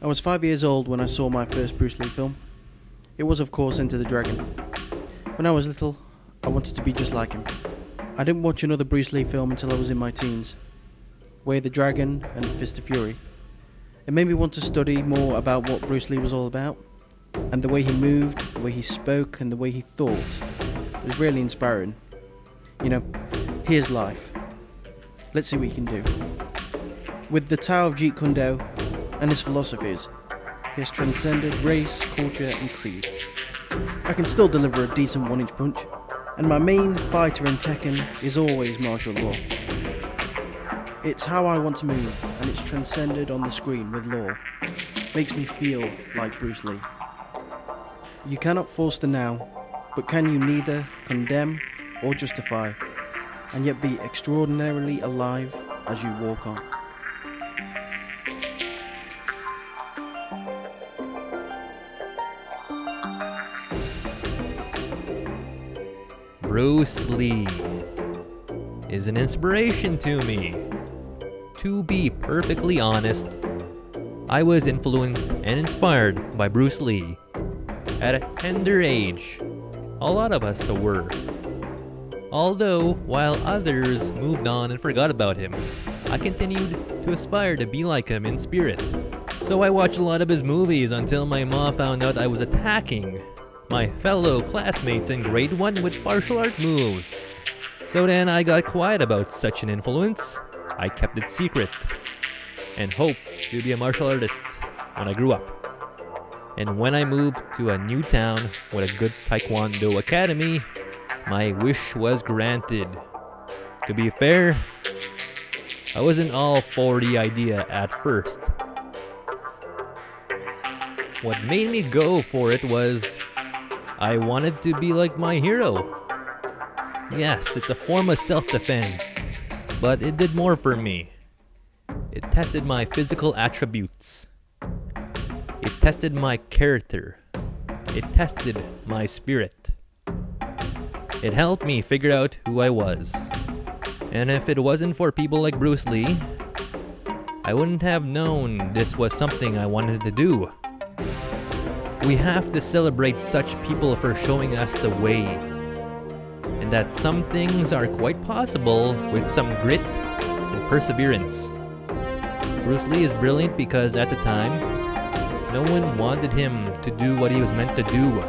I was 5 years old when I saw my first Bruce Lee film. It was, of course, Enter the Dragon. When I was little, I wanted to be just like him. I didn't watch another Bruce Lee film until I was in my teens. Way of the Dragon and Fist of Fury. It made me want to study more about what Bruce Lee was all about, and the way he moved, the way he spoke, and the way he thought. It was really inspiring. You know, here's life. Let's see what he can do. With the Tao of Jeet Kune Do and his philosophies, he has transcended race, culture, and creed. I can still deliver a decent 1-inch punch, and my main fighter in Tekken is always martial law. It's how I want to move, and it's transcended on the screen with law. Makes me feel like Bruce Lee. You cannot force the now, but can you neither condemn or justify, and yet be extraordinarily alive as you walk on. Bruce Lee is an inspiration to me. To be perfectly honest, I was influenced and inspired by Bruce Lee at a tender age. A lot of us were. Although, while others moved on and forgot about him, I continued to aspire to be like him in spirit. So I watched a lot of his movies until my mom found out I was attacking my fellow classmates in grade 1 with martial art moves. So then I got quiet about such an influence. I kept it secret and hoped to be a martial artist when I grew up. And when I moved to a new town with a good Taekwondo academy, my wish was granted. To be fair, I wasn't all for the idea at first. What made me go for it was I wanted to be like my hero. Yes, it's a form of self-defense, but it did more for me. It tested my physical attributes. It tested my character. It tested my spirit. It helped me figure out who I was. And if it wasn't for people like Bruce Lee, I wouldn't have known this was something I wanted to do. We have to celebrate such people for showing us the way, and that some things are quite possible with some grit and perseverance. Bruce Lee is brilliant because at the time, no one wanted him to do what he was meant to do.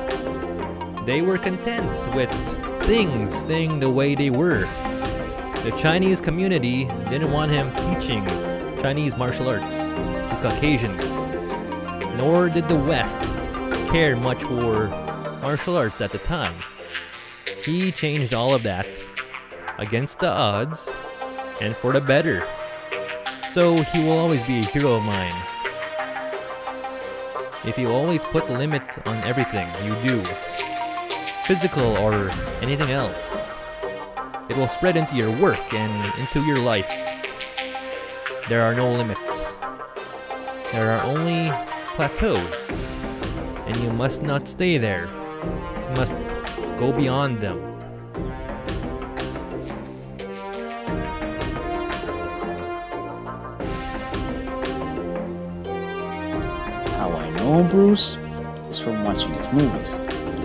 They were content with things staying the way they were. The Chinese community didn't want him teaching Chinese martial arts to Caucasians, nor did the West care much for martial arts at the time. He changed all of that against the odds and for the better. So he will always be a hero of mine. If you always put the limit on everything you do, physical or anything else, it will spread into your work and into your life. There are no limits. There are only plateaus. And you must not stay there. You must go beyond them. How I know Bruce is from watching his movies.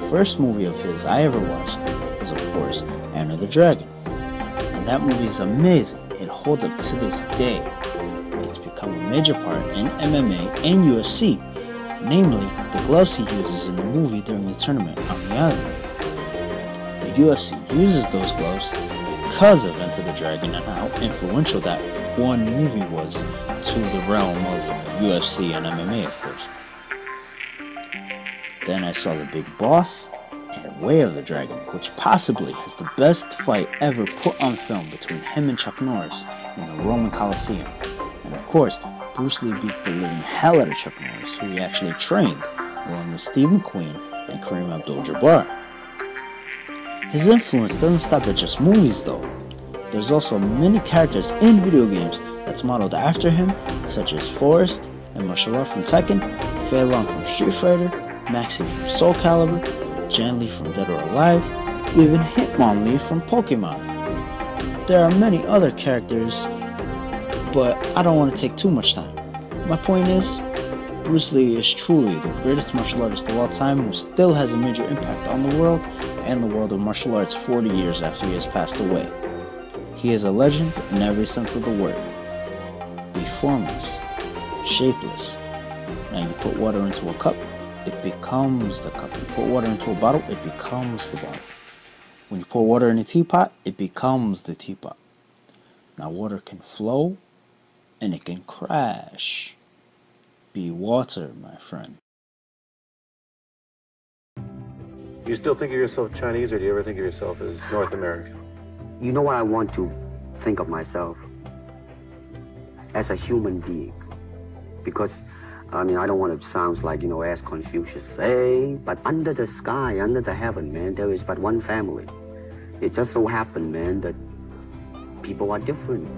The first movie of his I ever watched was, of course, Enter the Dragon. And that movie is amazing. It holds up to this day. It's become a major part in MMA and UFC. Namely, the gloves he uses in the movie during the tournament on the island. The UFC uses those gloves because of Enter the Dragon and how influential that one movie was to the realm of UFC and MMA, of course. Then I saw The Big Boss and Way of the Dragon, which possibly has the best fight ever put on film between him and Chuck Norris in the Roman Coliseum. And of course, Bruce Lee beats the living hell out of Chuck Norris, who he actually trained, along with Steve McQueen and Kareem Abdul-Jabbar. His influence doesn't stop at just movies though. There's also many characters in video games that's modeled after him, such as Forrest and Martial Art from Tekken, Fei Long from Street Fighter, Maxi from Soul Calibur, Jan Lee from Dead or Alive, even Hitmonlee from Pokemon. There are many other characters, but I don't want to take too much time. My point is, Bruce Lee is truly the greatest martial artist of all time who still has a major impact on the world and the world of martial arts 40 years after he has passed away. He is a legend in every sense of the word. Be formless, shapeless. Now you put water into a cup, it becomes the cup. You put water into a bottle, it becomes the bottle. When you pour water in a teapot, it becomes the teapot. Now water can flow and it can crash. Be water, my friend. Do you still think of yourself Chinese, or do you ever think of yourself as North American? You know what I want to think of myself? As a human being. Because, I mean, I don't want to sound like, as Confucius say, but under the sky, under the heaven, man, there is but one family. It just so happened, man, that people are different.